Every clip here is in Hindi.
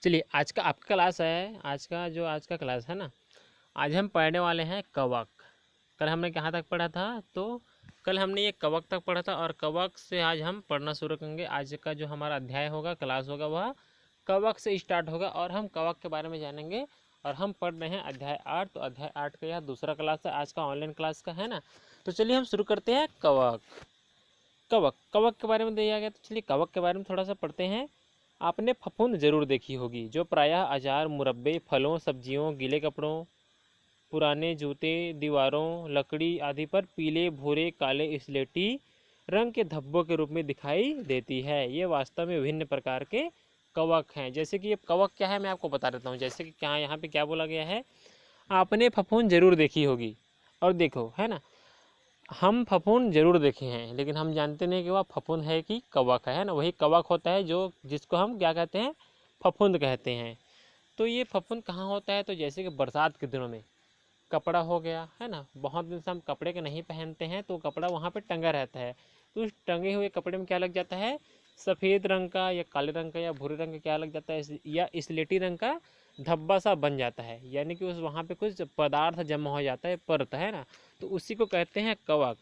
चलिए आज का आपका क्लास है, आज का क्लास है ना, आज हम पढ़ने वाले हैं कवक। कल हमने कहाँ तक पढ़ा था? तो कल हमने ये कवक तक पढ़ा था और कवक से आज हम पढ़ना शुरू करेंगे। आज का जो हमारा अध्याय होगा, क्लास होगा, वह कवक से स्टार्ट होगा और हम कवक के बारे में जानेंगे। और हम पढ़ रहे हैं अध्याय 8। तो अध्याय 8 का यह दूसरा क्लास है, आज का ऑनलाइन क्लास का है ना। तो चलिए हम शुरू करते हैं। कवक कवक कवक के बारे में दिया गया, तो चलिए कवक के बारे में थोड़ा सा पढ़ते हैं। आपने फफूंद जरूर देखी होगी, जो प्रायः अचार, मुरब्बे, फलों, सब्जियों, गीले कपड़ों, पुराने जूते, दीवारों, लकड़ी आदि पर पीले, भूरे, काले, स्लेटी रंग के धब्बों के रूप में दिखाई देती है। ये वास्तव में विभिन्न प्रकार के कवक हैं। जैसे कि ये कवक क्या है, मैं आपको बता देता हूँ। जैसे कि क्या यहाँ पे क्या बोला गया है, आपने फफूंद जरूर देखी होगी। और देखो है ना, हम फफूंद जरूर देखे हैं, लेकिन हम जानते नहीं कि वह फफूंद है कि कवक है ना। वही कवक होता है जो जिसको हम क्या कहते हैं, फफूंद कहते हैं। तो ये फफूंद कहाँ होता है? तो जैसे कि बरसात के दिनों में कपड़ा हो गया है ना, बहुत दिन से हम कपड़े के नहीं पहनते हैं, तो कपड़ा वहाँ पे टंगा रहता है। तो उस टंगे हुए कपड़े में क्या लग जाता है, सफ़ेद रंग का या काले रंग का या भूरे रंग का क्या लग जाता है, या स्लेटी रंग का धब्बा सा बन जाता है। यानी कि उस वहाँ पे कुछ पदार्थ जमा हो जाता है, परत है ना। तो उसी को कहते हैं कवक।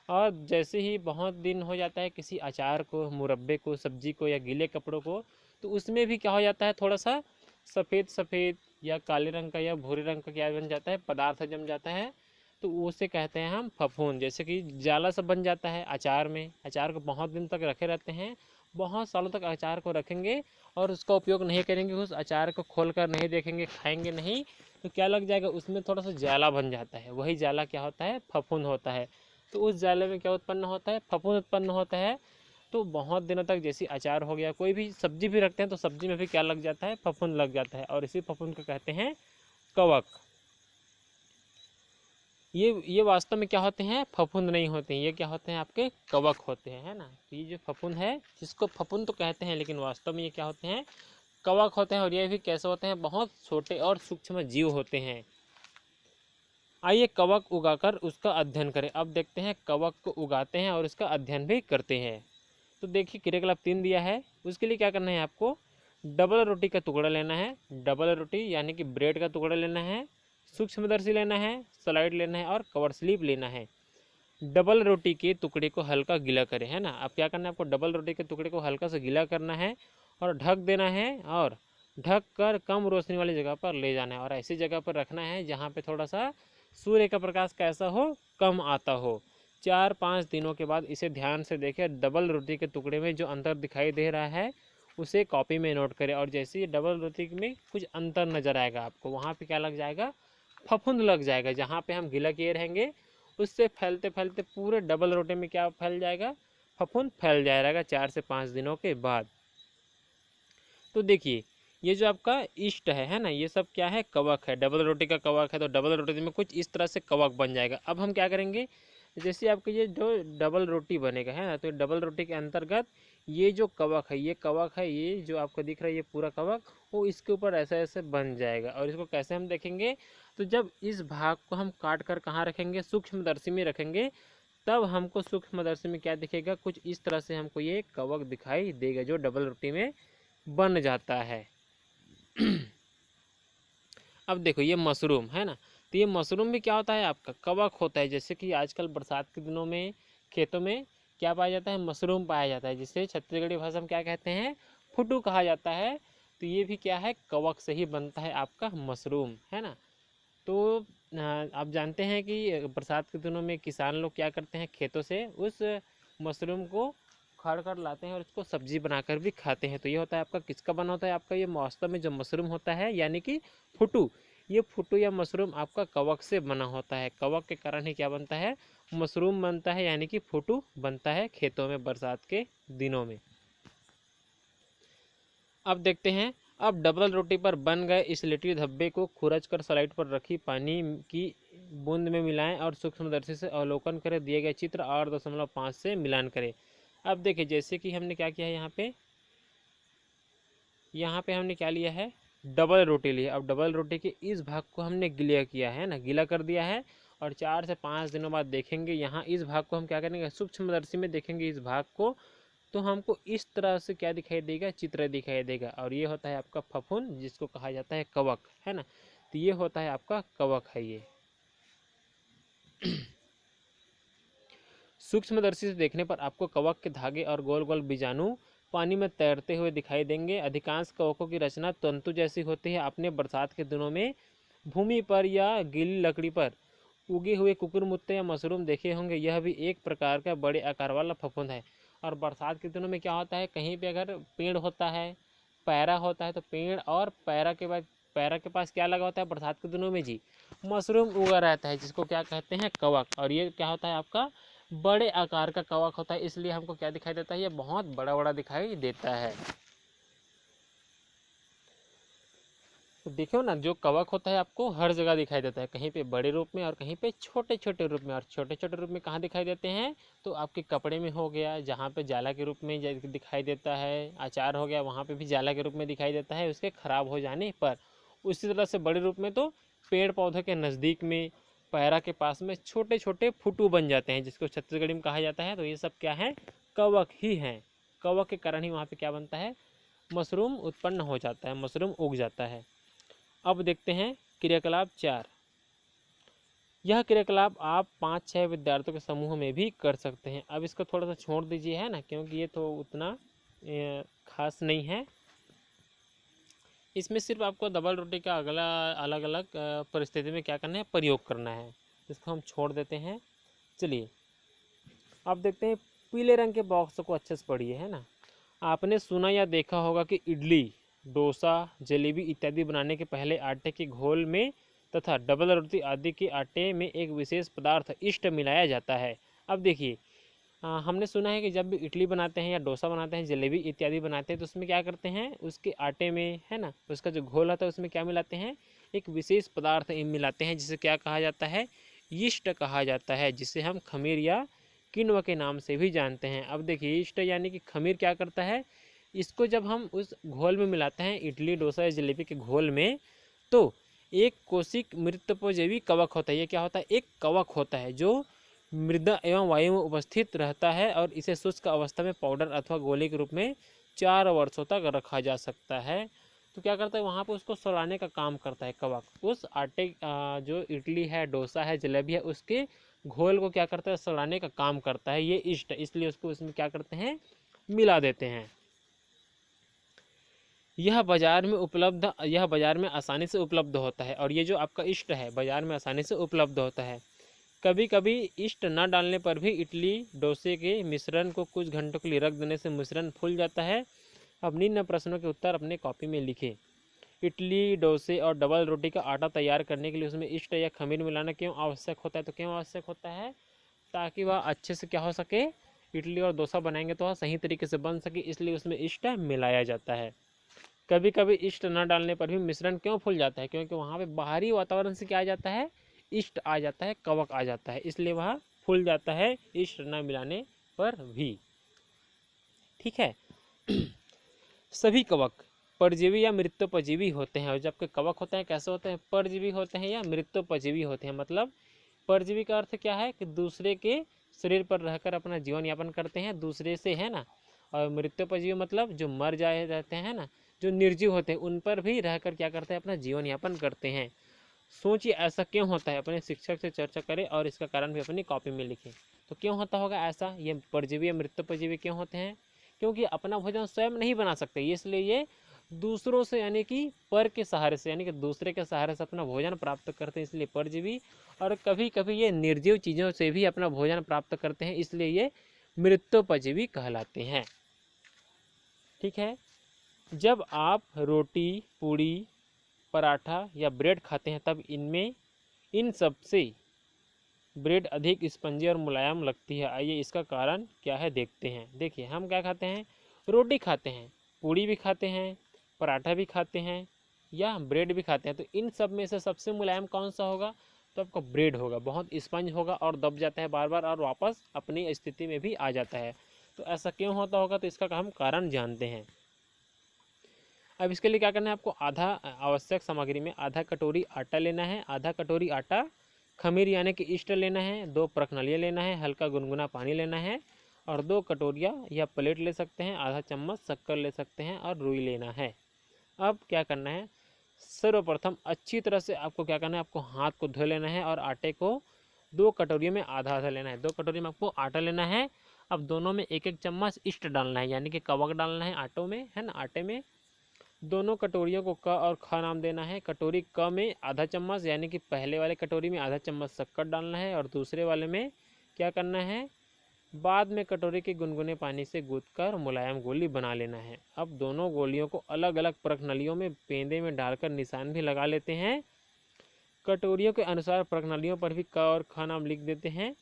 और जैसे ही बहुत दिन हो जाता है किसी अचार को, मुरब्बे को, सब्जी को या गीले कपड़ों को, तो उसमें भी क्या हो जाता है, थोड़ा सा सफ़ेद सफ़ेद या काले रंग का या भूरे रंग का क्या बन जाता है, पदार्थ जम जाता है। तो उसे कहते हैं हम फफूंद। जैसे कि जाला सा बन जाता है अचार में, अचार को बहुत दिन तक रखे रहते हैं, बहुत सालों तक अचार को रखेंगे और उसका उपयोग नहीं करेंगे, उस अचार को खोल कर नहीं देखेंगे, खाएंगे नहीं, तो क्या लग जाएगा, उसमें थोड़ा सा जाला बन जाता है। वही जाला क्या होता है, फफूंद होता है। तो उस जाले में क्या उत्पन्न होता है, फफूंद उत्पन्न होता है। तो बहुत दिनों तक जैसे अचार हो गया, कोई भी सब्जी भी रखते हैं तो सब्जी में भी क्या लग जाता है, फफूंद लग जाता है, और इसी फफूंद को कहते हैं कवक। ये वास्तव में क्या होते हैं, फफूंद नहीं होते हैं, ये क्या होते हैं, आपके कवक होते हैं, है ना। तो ये जो फफूंद है, जिसको फफूंद तो कहते हैं, लेकिन वास्तव में ये क्या होते हैं, कवक होते हैं। और ये भी कैसे होते हैं, बहुत छोटे और सूक्ष्म जीव होते हैं। आइए कवक उगाकर उसका अध्ययन करें। अब देखते हैं कवक को उगाते हैं और उसका अध्ययन भी करते हैं। तो देखिए क्रियाकलाप 3 दिया है, उसके लिए क्या करना है आपको, डबल रोटी का टुकड़ा लेना है, डबल रोटी यानी कि ब्रेड का टुकड़ा लेना है, सूक्ष्मदर्शी लेना है, स्लाइड लेना है और कवर स्लिप लेना है। डबल रोटी के टुकड़े को हल्का गीला करें, है ना। अब क्या करना है आपको, डबल रोटी के टुकड़े को हल्का सा गीला करना है और ढक देना है, और ढक कर कम रोशनी वाली जगह पर ले जाना है, और ऐसी जगह पर रखना है जहाँ पे थोड़ा सा सूर्य का प्रकाश कैसा हो, कम आता हो। 4-5 दिनों के बाद इसे ध्यान से देखें, डबल रोटी के टुकड़े में जो अंतर दिखाई दे रहा है उसे कॉपी में नोट करें। और जैसे ही डबल रोटी में कुछ अंतर नज़र आएगा आपको, वहाँ पे क्या लग जाएगा, फफूंद लग जाएगा। जहाँ पे हम गीला किए रहेंगे उससे फैलते फैलते पूरे डबल रोटी में क्या फैल जाएगा, फफूंद फैल जाएगा 4 से 5 दिनों के बाद। तो देखिए ये जो आपका ईस्ट है ना, ये सब क्या है, कवक है, डबल रोटी का कवक है। तो डबल रोटी में कुछ इस तरह से कवक बन जाएगा। अब हम क्या करेंगे, जैसे आपके ये जो डबल रोटी बनेगा है ना, तो डबल रोटी के अंतर्गत ये जो कवक है, ये कवक है, ये जो आपको दिख रहा है ये पूरा कवक, वो इसके ऊपर ऐसे ऐसे बन जाएगा। और इसको कैसे हम देखेंगे, तो जब इस भाग को हम काट कर कहाँ रखेंगे, सूक्ष्मदर्शी में रखेंगे, तब हमको सूक्ष्मदर्शी में क्या दिखेगा, कुछ इस तरह से हमको ये कवक दिखाई देगा जो डबल रोटी में बन जाता है। अब देखो ये मशरूम है ना, तो ये मशरूम भी क्या होता है, आपका कवक होता है। जैसे कि आजकल बरसात के दिनों में खेतों में क्या पाया जाता है, मशरूम पाया जाता है, जिसे छत्तीसगढ़ी भाषा में क्या कहते हैं, फुटू कहा जाता है। तो ये भी क्या है, कवक से ही बनता है आपका मशरूम, है ना। तो आप जानते हैं कि बरसात के दिनों में किसान लोग क्या करते हैं, खेतों से उस मशरूम को उखाड़ कर लाते हैं और उसको सब्जी बनाकर भी खाते हैं। तो ये होता है आपका किसका बना होता है, आपका ये वास्तव में जो मशरूम होता है यानी कि फुटू, ये फुटू या मशरूम आपका कवक से बना होता है। कवक के कारण ही क्या बनता है, मशरूम बनता है, यानी कि फुटू बनता है खेतों में बरसात के दिनों में। अब देखते हैं, अब डबल रोटी पर बन गए स्लेटी धब्बे को खुरच कर स्लाइड पर रखी पानी की बूंद में मिलाएं और सूक्ष्मदर्शी से अवलोकन करें। दिए गए चित्र 8.5 से मिलान करें। अब देखिए जैसे कि हमने क्या किया है, यहाँ पे हमने क्या लिया है, डबल रोटी लिया। अब डबल रोटी के इस भाग को हमने गीला किया है ना, गीला कर दिया है, और 4 से 5 दिनों बाद देखेंगे यहाँ इस भाग को हम क्या करेंगे, सूक्ष्मदर्शी में देखेंगे इस भाग को, तो हमको इस तरह से क्या दिखाई देगा, चित्र दिखाई देगा। और ये होता है आपका फफूंद, जिसको कहा जाता है कवक, है ना। तो ये होता है आपका कवक है ये। सूक्ष्मदर्शी से देखने पर आपको कवक के धागे और गोल गोल बीजाणु पानी में तैरते हुए दिखाई देंगे। अधिकांश कवकों की रचना तंतु जैसी होती है। आपने बरसात के दिनों में भूमि पर या गीली लकड़ी पर उगे हुए कुकुरमुत्ते या मशरूम देखे होंगे। यह भी एक प्रकार का बड़े आकार वाला फफूंद है। और बरसात के दिनों में क्या होता है, कहीं पे अगर पेड़ होता है, पैरा होता है, तो पेड़ और पैरा के पास क्या लगा होता है बरसात के दिनों में जी, मशरूम उगा रहता है, जिसको क्या कहते हैं, कवक। और ये क्या होता है आपका बड़े आकार का कवक होता है, इसलिए हमको क्या दिखाई देता है, ये बहुत बड़ा बड़ा दिखाई देता है। तो देखो ना, जो कवक होता है आपको हर जगह दिखाई देता है, कहीं पे बड़े रूप में और कहीं पे छोटे छोटे रूप में। और छोटे छोटे रूप में कहाँ दिखाई देते हैं, तो आपके कपड़े में हो गया, जहाँ पे जाला के रूप में दिखाई देता है। अचार हो गया, वहाँ पे भी जाला के रूप में दिखाई देता है उसके खराब हो जाने पर। उसी तरह से बड़े रूप में तो पेड़ पौधे के नज़दीक में, पैरा के पास में छोटे छोटे फुटू बन जाते हैं, जिसको छत्तीसगढ़ी में कहा जाता है। तो ये सब क्या है, कवक ही हैं। कवक के कारण ही वहाँ पे क्या बनता है, मशरूम उत्पन्न हो जाता है, मशरूम उग जाता है। अब देखते हैं क्रियाकलाप 4। यह क्रियाकलाप आप 5-6 विद्यार्थियों के समूह में भी कर सकते हैं। अब इसको थोड़ा सा छोड़ दीजिए, है ना, क्योंकि ये तो उतना खास नहीं है। इसमें सिर्फ आपको डबल रोटी का अगला अलग अलग परिस्थिति में क्या करना है, प्रयोग करना है। इसको हम छोड़ देते हैं। चलिए अब देखते हैं, पीले रंग के बॉक्स को अच्छे से पढ़िए, है ना। आपने सुना या देखा होगा कि इडली, डोसा, जलेबी इत्यादि बनाने के पहले आटे के घोल में तथा डबल रोटी आदि के आटे में एक विशेष पदार्थ ईस्ट मिलाया जाता है। अब देखिए, हमने सुना है कि जब भी इडली बनाते हैं या डोसा बनाते हैं, जलेबी इत्यादि बनाते हैं, तो उसमें क्या करते हैं, उसके आटे में, है ना, उसका जो घोल होता है उसमें क्या मिलाते हैं, एक विशेष पदार्थ मिलाते हैं, जिसे क्या कहा जाता है, यीस्ट कहा जाता है, जिसे हम खमीर या किण्व के नाम से भी जानते हैं। अब देखिए, यीस्ट यानी कि खमीर क्या करता है, इसको जब हम उस घोल में मिलाते हैं, इडली डोसा या जलेबी के घोल में, तो एक कोशिक मृतपोजैवी कवक होता है। ये क्या होता है, एक कवक होता है जो मृदा एवं वायु में उपस्थित रहता है, और इसे शुष्क अवस्था में पाउडर अथवा गोली के रूप में 4 वर्षों तक रखा जा सकता है। तो क्या करता है, वहाँ पर उसको सड़ाने का काम करता है कवक। उस आटे जो इडली है, डोसा है, जलेबी है, उसके घोल को क्या करता है, सड़ाने का काम करता है ये ईस्ट, इसलिए उसको उसमें क्या करते हैं, मिला देते हैं। यह बाजार में आसानी से उपलब्ध होता है। और ये जो आपका ईस्ट है, बाजार में आसानी से उपलब्ध होता है। कभी कभी ईस्ट न डालने पर भी इडली डोसे के मिश्रण को कुछ घंटों के लिए रख देने से मिश्रण फूल जाता है। अब निम्न प्रश्नों के उत्तर अपने कॉपी में लिखें। इडली डोसे और डबल रोटी का आटा तैयार करने के लिए उसमें ईस्ट या खमीर मिलाना क्यों आवश्यक होता है, तो क्यों आवश्यक होता है, ताकि वह अच्छे से क्या हो सके, इडली और डोसा बनाएंगे तो वह सही तरीके से बन सके, इसलिए उसमें ईस्ट मिलाया जाता है। कभी कभी ईस्ट न डालने पर भी मिश्रण क्यों फूल जाता है, क्योंकि वहाँ पे बाहरी वातावरण से क्या आ जाता है, ईस्ट आ जाता है, कवक आ जाता है, इसलिए वह फूल जाता है ईस्ट न मिलाने पर भी। ठीक है। सभी कवक परजीवी या मृत्युपजीवी होते हैं, और जबकि कवक होते हैं कैसे होते हैं, परजीवी होते हैं या मृत्युपजीवी होते हैं। मतलब परजीवी का अर्थ क्या है कि दूसरे के शरीर पर रहकर अपना जीवन यापन करते हैं दूसरे से, है ना। और मृत्युपजीवी मतलब जो मर जाए रहते हैं ना, जो निर्जीव होते हैं, उन पर भी रहकर क्या करते हैं, अपना जीवन यापन करते हैं। सोचिए ऐसा क्यों होता है, अपने शिक्षक से चर्चा करें और इसका कारण भी अपनी कॉपी में लिखें। तो क्यों होता होगा ऐसा, ये परजीवी या मृत्युपजीवी क्यों होते हैं, क्योंकि अपना भोजन स्वयं नहीं बना सकते, इसलिए ये दूसरों से यानी कि पर के सहारे से, यानी कि दूसरे के सहारे से अपना भोजन प्राप्त करते हैं, इसलिए परजीवी। और कभी कभी ये निर्जीव चीज़ों से भी अपना भोजन प्राप्त करते हैं, इसलिए ये मृत्युपजीवी कहलाते हैं। ठीक है। जब आप रोटी, पूड़ी, पराठा या ब्रेड खाते हैं, तब इन सब से ब्रेड अधिक स्पंजी और मुलायम लगती है। आइए इसका कारण क्या है देखते हैं। देखिए, हम क्या खाते हैं, रोटी खाते हैं, पूड़ी भी खाते हैं, पराठा भी खाते हैं, या ब्रेड भी खाते हैं। तो इन सब में से सबसे मुलायम कौन सा होगा, तो आपका ब्रेड होगा। बहुत स्पंज होगा और दब जाता है बार बार, और वापस अपनी स्थिति में भी आ जाता है। तो ऐसा क्यों होता होगा, तो इसका हम कारण जानते हैं। अब इसके लिए क्या करना है, आपको आधा आवश्यक सामग्री में आधा कटोरी आटा लेना है, आधा कटोरी आटा खमीर यानी कि ईस्ट लेना है, 2 प्रखनलियाँ लेना है, हल्का गुनगुना पानी लेना है, और 2 कटोरियाँ या प्लेट ले सकते हैं, आधा चम्मच शक्कर ले सकते हैं और रुई लेना है। अब क्या करना है, सर्वप्रथम अच्छी तरह से आपको क्या करना है, आपको हाथ को धो लेना है और आटे को 2 कटोरियों में आधा आधा लेना है। 2 कटोरी में आपको आटा लेना है। अब दोनों में एक एक चम्मच ईस्ट डालना है, यानी कि कवक डालना है आटों में, है ना। आटे में दोनों कटोरियों को क और ख नाम देना है। कटोरी क में आधा चम्मच, यानी कि पहले वाले कटोरी में आधा चम्मच शक्कर डालना है और दूसरे वाले में क्या करना है, बाद में कटोरी के गुनगुने पानी से गूंथकर मुलायम गोली बना लेना है। अब दोनों गोलियों को अलग अलग प्रखनलियों में पेंदे में डालकर निशान भी लगा लेते हैं। कटोरियों के अनुसार प्रखनलियों पर भी क और ख नाम लिख देते हैं।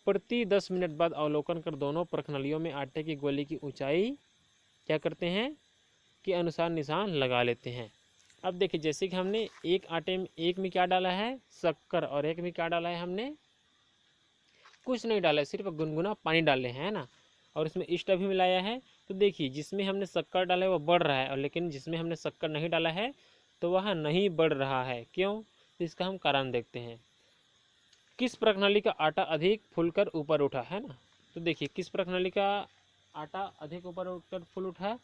प्रति 10 मिनट बाद अवलोकन कर दोनों प्रखनलियों में आटे की गोली की ऊंचाई क्या करते हैं के अनुसार निशान लगा लेते हैं। अब देखिए, जैसे कि हमने एक में क्या डाला है, शक्कर, और एक में क्या डाला है, हमने कुछ नहीं डाला है, सिर्फ गुनगुना पानी डाले हैं ना, और इसमें ईस्ट भी मिलाया है। तो देखिए, जिसमें हमने शक्कर डाला है वो बढ़ रहा है, और लेकिन जिसमें हमने शक्कर नहीं डाला है तो वह नहीं बढ़ रहा है। क्यों? तो इसका हम कारण देखते हैं। किस प्रणाली का आटा अधिक फूलकर ऊपर उठा, है ना। तो देखिए, किस प्रणाली का आटा अधिक ऊपर उठकर फूल उठा,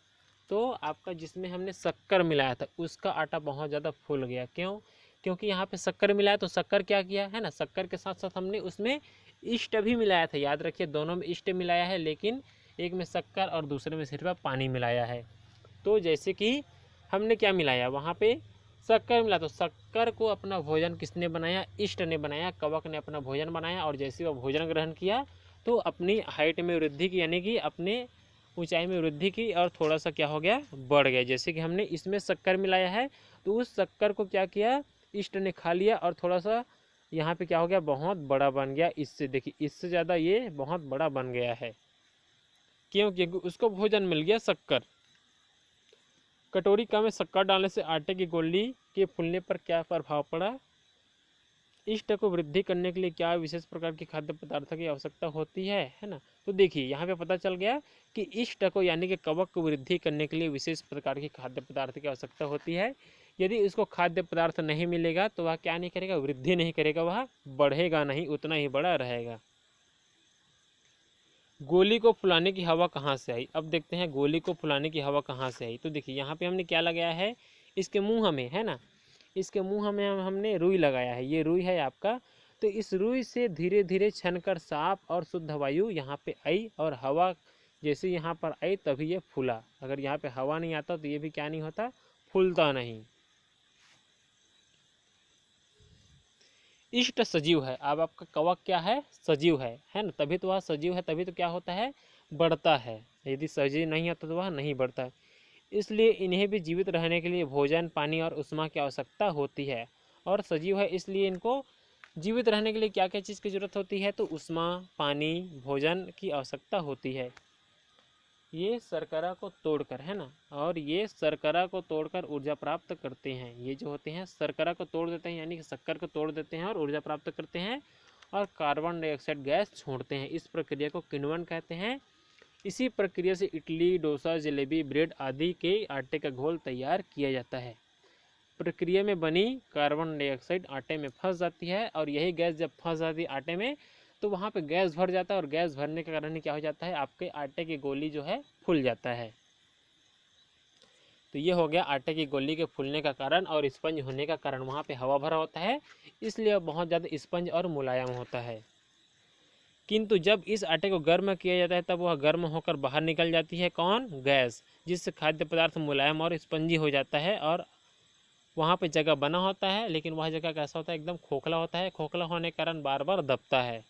तो आपका जिसमें हमने शक्कर मिलाया था उसका आटा बहुत ज़्यादा फूल गया। क्यों? क्योंकि यहाँ पे शक्कर मिलाया, तो शक्कर क्या किया है ना, शक्कर के साथ साथ हमने उसमें ईस्ट भी मिलाया था। याद रखिए, दोनों में ईस्ट मिलाया है, लेकिन एक में शक्कर और दूसरे में सिर्फ पानी मिलाया है। तो जैसे कि हमने क्या मिलाया, वहाँ पे शक्कर मिला, तो शक्कर को अपना भोजन किसने बनाया, ईस्ट ने बनाया, कवक ने अपना भोजन बनाया। और जैसे वह भोजन ग्रहण किया तो अपनी हाइट में वृद्धि की, यानी कि अपने ऊंचाई में वृद्धि की, और थोड़ा सा क्या हो गया, बढ़ गया। जैसे कि हमने इसमें शक्कर मिलाया है, तो उस शक्कर को क्या किया, ईस्ट ने खा लिया, और थोड़ा सा यहाँ पे क्या हो गया, बहुत बड़ा बन गया। इससे देखिए, इससे ज़्यादा ये बहुत बड़ा बन गया है। क्यों? क्योंकि उसको भोजन मिल गया शक्कर। कटोरी का में शक्कर डालने से आटे की गोली के फूलने पर क्या प्रभाव पड़ा, ईस्ट को वृद्धि करने के लिए क्या विशेष प्रकार के खाद्य पदार्थों की आवश्यकता होती है ना। तो देखिए, यहाँ पे पता चल गया कि ईस्ट को यानी कि कवक को वृद्धि करने के लिए विशेष प्रकार के खाद्य पदार्थ की आवश्यकता होती है। यदि उसको खाद्य पदार्थ नहीं मिलेगा तो वह क्या नहीं करेगा, वृद्धि नहीं करेगा, वह बढ़ेगा नहीं, उतना ही बड़ा रहेगा। गोली को फुलाने की हवा कहाँ से आई, अब देखते हैं गोली को फुलाने की हवा कहाँ से आई। तो देखिए, यहाँ पे हमने क्या लगाया है, इसके मुंह में, है ना, इसके मुंह में हमने रुई लगाया है। ये रुई है आपका। तो इस रुई से धीरे धीरे छनकर साफ और शुद्ध वायु यहाँ पे आई, और हवा जैसे यहाँ पर आई तभी ये फूला। अगर यहाँ पे हवा नहीं आता तो ये भी क्या नहीं होता, फूलता नहीं। इष्ट सजीव है। अब आपका कवक क्या है, सजीव है ना, तभी तो वह सजीव है, तभी तो क्या होता है, बढ़ता है। यदि सजीव नहीं होता तो वह नहीं बढ़ता है। इसलिए इन्हें भी जीवित रहने के लिए भोजन, पानी और उष्मा की आवश्यकता होती है। और सजीव है इसलिए इनको जीवित रहने के लिए क्या क्या चीज़ की जरूरत होती है, तो उष्मा, पानी, भोजन की आवश्यकता होती है। ये शर्करा को तोड़कर, है ना, और ये शर्करा को तोड़कर ऊर्जा प्राप्त करते हैं। ये जो होते हैं शर्करा को तोड़ देते हैं, यानी कि शक्कर को तोड़ देते हैं और ऊर्जा प्राप्त करते हैं, और कार्बन डाइऑक्साइड गैस छोड़ते हैं। इस प्रक्रिया को किण्वन कहते हैं। इसी प्रक्रिया से इडली, डोसा, जलेबी, ब्रेड आदि के आटे का घोल तैयार किया जाता है। प्रक्रिया में बनी कार्बन डाइऑक्साइड आटे में फंस जाती है, और यही गैस जब फंस जाती है आटे में तो वहाँ पे गैस भर जाता है, और गैस भरने के कारण क्या हो जाता है, आपके आटे की गोली जो है फूल जाता है। तो ये हो गया आटे की गोली के फूलने का कारण और स्पंज होने का कारण। वहाँ पे हवा भरा होता है, इसलिए बहुत ज़्यादा स्पंज और मुलायम होता है। किंतु जब इस आटे को गर्म किया जाता है तब वह गर्म होकर बाहर निकल जाती है, कौन, गैस, जिससे खाद्य पदार्थ मुलायम और स्पंजी हो जाता है, और वहाँ पे जगह बना होता है, लेकिन वह जगह कैसा होता है, एकदम खोखला होता है। खोखला होने के कारण बार बार दबता है।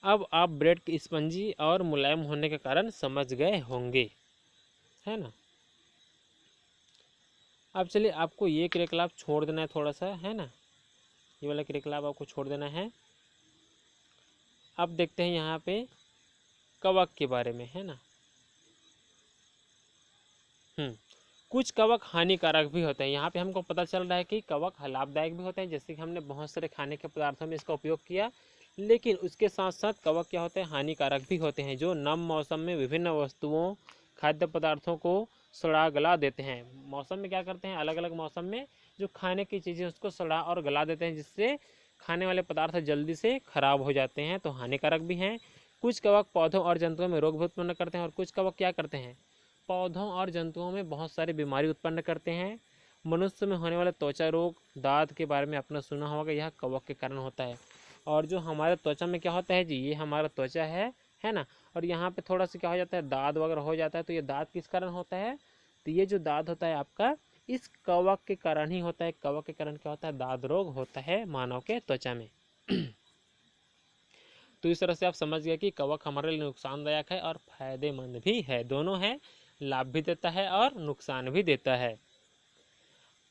अब आप ब्रेड के स्पंजी और मुलायम होने के कारण समझ गए होंगे, है ना। अब चलिए, आपको ये क्रियाकलाप छोड़ देना है थोड़ा सा, है ना, ये वाला क्रियाकलाप आपको छोड़ देना है। अब देखते हैं यहाँ पे कवक के बारे में, है ना। कुछ कवक हानिकारक भी होते हैं। यहाँ पे हमको पता चल रहा है कि कवक लाभदायक भी होते हैं, जैसे कि हमने बहुत सारे खाने के पदार्थों में इसका उपयोग किया, लेकिन उसके साथ साथ कवक क्या होते हैं, हानिकारक भी होते हैं, जो नम मौसम में विभिन्न वस्तुओं, खाद्य पदार्थों को सड़ा गला देते हैं। मौसम में क्या करते हैं, अलग अलग मौसम में जो खाने की चीज़ें उसको सड़ा और गला देते हैं, जिससे खाने वाले पदार्थ जल्दी से खराब हो जाते हैं, तो हानिकारक भी हैं। कुछ कवक पौधों और जंतुओं में रोग भी उत्पन्न करते हैं और कुछ कवक क्या करते हैं, पौधों और जंतुओं में बहुत सारी बीमारी उत्पन्न करते हैं। मनुष्य में होने वाले त्वचा रोग, दाद के बारे में आपने सुना होगा, यह कवक के कारण होता है। और जो हमारे त्वचा में क्या होता है जी, ये हमारा त्वचा है ना, और यहाँ पे थोड़ा सा क्या हो जाता है, दाद वगैरह हो जाता है। तो ये दाद किस कारण होता है, तो ये जो दाद होता है आपका इस कवक के कारण ही होता है। कवक के कारण क्या होता है, दाद रोग होता है मानव के त्वचा में। तो इस तरह से आप समझ गए कि कवक हमारे लिए नुकसानदायक है और फायदेमंद भी है, दोनों है, लाभ भी देता है और नुकसान भी देता है।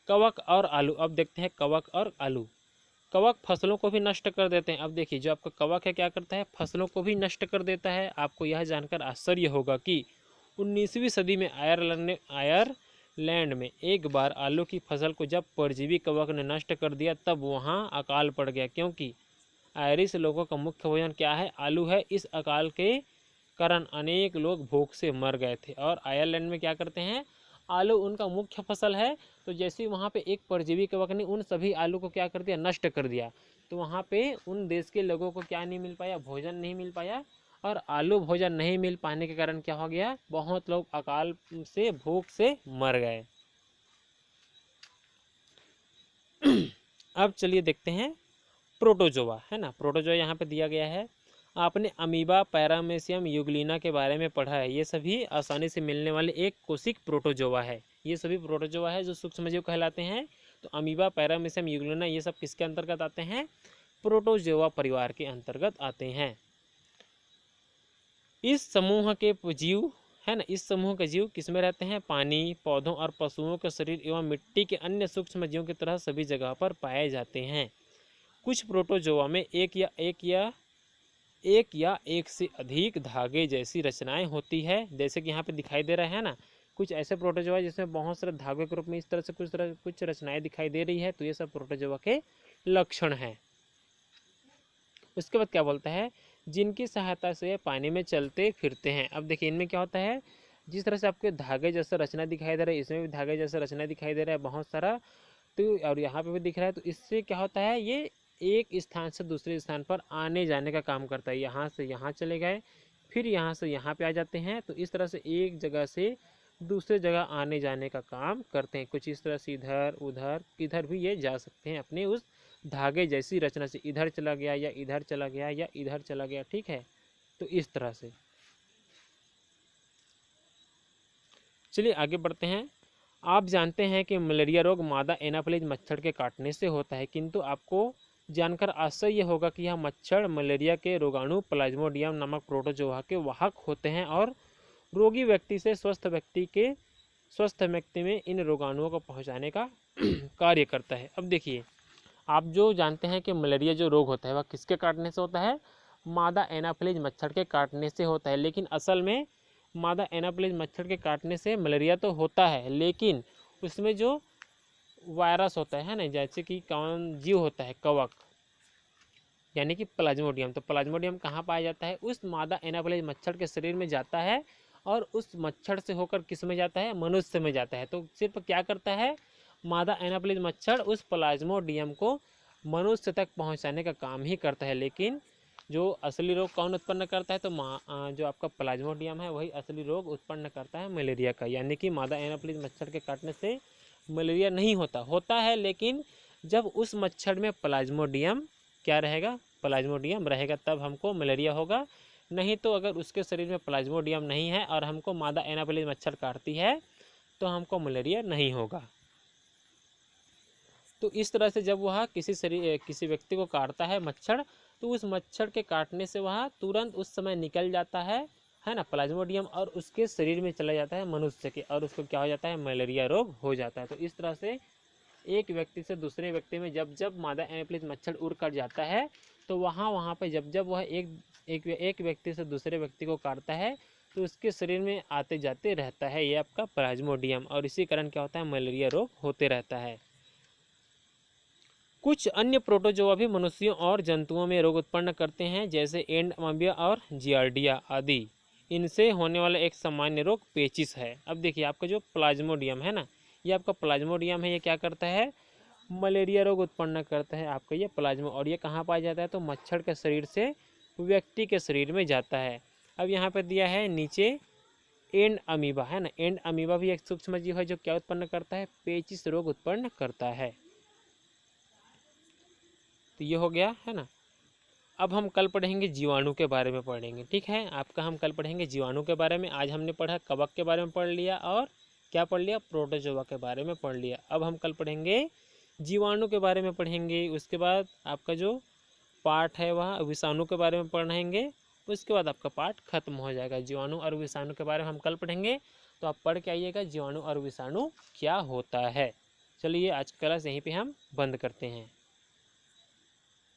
कवक और आलू, अब देखते हैं कवक और आलू। कवक फसलों को भी नष्ट कर देते हैं। अब देखिए जो आपका कवक है क्या करता है, फसलों को भी नष्ट कर देता है। आपको यह जानकर आश्चर्य होगा कि 19वीं सदी में आयरलैंड में एक बार आलू की फसल को जब परजीवी कवक ने नष्ट कर दिया तब वहाँ अकाल पड़ गया, क्योंकि आयरिश लोगों का मुख्य भोजन क्या है, आलू है। इस अकाल के कारण अनेक लोग भूख से मर गए थे। और आयरलैंड में क्या करते हैं, आलू उनका मुख्य फसल है। तो जैसे ही वहाँ पे एक परजीवी कवक ने उन सभी आलू को क्या कर दिया, नष्ट कर दिया, तो वहाँ पे उन देश के लोगों को क्या नहीं मिल पाया, भोजन नहीं मिल पाया। और आलू भोजन नहीं मिल पाने के कारण क्या हो गया, बहुत लोग अकाल से, भूख से मर गए। अब चलिए देखते हैं प्रोटोजोआ, है ना। प्रोटोजोआ यहाँ पे दिया गया है। आपने अमीबा, पैरामेसियम, यूग्लिना के बारे में पढ़ा है। ये सभी आसानी से मिलने वाले एक कोशिक प्रोटोजोआ है। ये सभी प्रोटोजोआ है जो सूक्ष्मजीव कहलाते हैं। तो अमीबा, पैरामेसियम, यूग्लिना ये सब किसके अंतर्गत आते हैं, प्रोटोजोआ परिवार के अंतर्गत आते हैं। इस समूह के जीव, है ना, इस समूह के जीव किसमें रहते हैं, पानी, पौधों और पशुओं के शरीर एवं मिट्टी के अन्य सूक्ष्म जीवों की तरह सभी जगह पर पाए जाते हैं। कुछ प्रोटोजोआ में एक या एक से अधिक धागे जैसी रचनाएं होती है, जैसे कि यहाँ पे दिखाई दे रहा है ना। कुछ ऐसे प्रोटोजोआ जिसमें बहुत सारे धागे के रूप में इस तरह से कुछ रचनाएं दिखाई दे रही है, तो ये सब प्रोटोजोआ के लक्षण हैं। उसके बाद क्या बोलता है, जिनकी सहायता से पानी में चलते फिरते हैं। अब देखिए इनमें क्या होता है, जिस तरह से आपके धागे जैसा रचना दिखाई दे रहा है, इसमें भी धागे जैसा रचना दिखाई दे रहा है बहुत सारा, तो और यहाँ पे भी दिख रहा है। तो इससे क्या होता है, ये एक स्थान से दूसरे स्थान पर आने जाने का काम करता है। यहाँ से यहाँ चले गए, फिर यहाँ से यहाँ पे आ जाते हैं। तो इस तरह से एक जगह से दूसरे जगह आने जाने का काम करते हैं। कुछ इस तरह से इधर उधर किधर भी ये जा सकते हैं अपने उस धागे जैसी रचना से, इधर चला गया या इधर चला गया या इधर चला गया, ठीक है। तो इस तरह से चलिए आगे बढ़ते हैं। आप जानते हैं कि मलेरिया रोग मादा एनाफिलीज मच्छर के काटने से होता है, किंतु आपको जानकर आश्चर्य होगा कि यह मच्छर मलेरिया के रोगाणु प्लाज्मोडियम नामक प्रोटोजोआ के वाहक होते हैं और रोगी व्यक्ति से स्वस्थ व्यक्ति में इन रोगाणुओं को पहुंचाने का कार्य करता है। अब देखिए आप जो जानते हैं कि मलेरिया जो रोग होता है वह किसके काटने से होता है, मादा एनाफिलीज मच्छर के काटने से होता है। लेकिन असल में मादा एनाफिलीज मच्छर के काटने से मलेरिया तो होता है, लेकिन उसमें जो वायरस होता है ना, जैसे कि कौन जीव होता है, कवक यानी कि प्लाज्मोडियम। तो प्लाज्मोडियम कहाँ पाया जाता है, उस मादा एनाफिलीज मच्छर के शरीर में जाता है और उस मच्छर से होकर किस में जाता है, मनुष्य में जाता है। तो सिर्फ क्या करता है, मादा एनाफिलीज मच्छर उस प्लाज्मोडियम को मनुष्य तक पहुंचाने का काम ही करता है। लेकिन जो असली रोग कौन उत्पन्न करता है, तो जो आपका प्लाज्मोडियम है वही असली रोग उत्पन्न करता है मलेरिया का। यानी कि मादा एनाफिलीज मच्छर के काटने से मलेरिया नहीं होता है, लेकिन जब उस मच्छर में प्लाज्मोडियम क्या रहेगा, प्लाज्मोडियम रहेगा, तब हमको मलेरिया होगा। नहीं तो अगर उसके शरीर में प्लाज्मोडियम नहीं है और हमको मादा एनाफिलीज मच्छर काटती है तो हमको मलेरिया नहीं होगा। तो इस तरह से जब वह किसी व्यक्ति को काटता है मच्छर, तो उस मच्छर के काटने से वह तुरंत उस समय निकल जाता है ना प्लाज्मोडियम, और उसके शरीर में चला जाता है मनुष्य के, और उसको क्या हो जाता है, मलेरिया रोग हो जाता है। तो इस तरह से एक व्यक्ति से दूसरे व्यक्ति में जब मादा एनाफिलीज मच्छर उड़ कर जाता है, तो वहाँ पे जब वह एक व्यक्ति से दूसरे व्यक्ति को काटता है तो उसके शरीर में आते जाते रहता है ये आपका प्लाज्मोडियम, और इसी कारण क्या होता है, मलेरिया रोग होते रहता है। कुछ अन्य प्रोटोजोआ भी मनुष्यों और जंतुओं में रोग उत्पन्न करते हैं, जैसे एंड अमीबा और जियार्डिया आदि। इनसे होने वाला एक सामान्य रोग पेचिस है। अब देखिए आपका जो प्लाज्मोडियम है ना, ये आपका प्लाज्मोडियम है, ये क्या करता है, मलेरिया रोग उत्पन्न करता है आपका ये प्लाज्मो। और ये कहाँ पाया जाता है, तो मच्छर के शरीर से व्यक्ति के शरीर में जाता है। अब यहाँ पर दिया है नीचे एंड अमीबा है ना, एंड अमीबा भी एक सूक्ष्म जीव है जो क्या उत्पन्न करता है, पेचिश रोग उत्पन्न करता है। तो ये हो गया है ना। अब हम कल पढ़ेंगे जीवाणु के बारे में पढ़ेंगे, ठीक है आपका। हम कल पढ़ेंगे जीवाणु के बारे में। आज हमने पढ़ा कवक के बारे में पढ़ लिया और क्या पढ़ लिया, प्रोटोजोआ के बारे में पढ़ लिया। अब हम कल पढ़ेंगे जीवाणु के बारे में पढ़ेंगे। उसके बाद आपका जो पाठ है वह विषाणु के बारे में पढ़ेंगे। उसके बाद आपका पाठ खत्म हो जाएगा। जीवाणु और विषाणु के बारे में हम कल पढ़ेंगे, तो आप पढ़ के आइएगा जीवाणु और विषाणु क्या होता है। चलिए आज की क्लास यहीं पे हम बंद करते हैं।